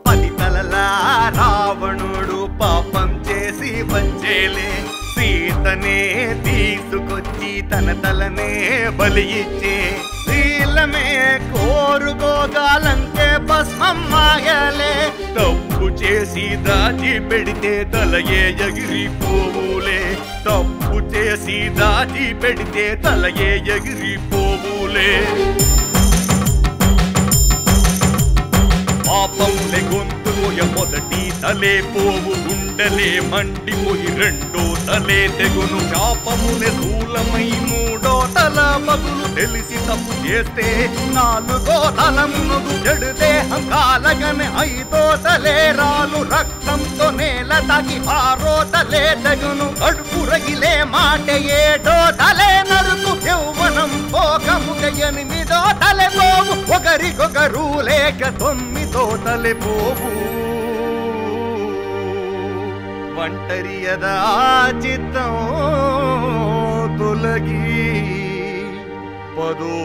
10 తలల రావణుడు పాపం చేసి వచ్చేలే సీతనే తీసుకొచ్చి తన తలనే బలి ఇచ్చే శీలమే కోరుకోగాలంటే భస్మం మాయలే తప్పు చేసి దాచి పెడితే తలయే ఎగిరిపోవులే తప్పు చేసి దాచి పెడితే తలయే ఎగిరిపోవులే పాపములే గొంతుకోయ మొదటి తలే పోవు గుండెలే మండిపోయి రెండో తలే తెగును శాపములే స్థూలమై మూడో తల పగులు తెలిసి తప్పు చేస్తే నాలుగో తల మునుగు చెడుదే హంకాలగని ఐదో తలే రాలు రక్తంతో నేల తాకి ఆరో తలే తెగును కడుపు రగిలే మాట ఏడో తలే నరుకు యౌవనం పోకముగ ఎనిమిదో తలే పోవు ఒకరికొకరు లేక తొమ్మిదో తలే పోవు ఒంటరియదా చిత్తం తొలగి పదో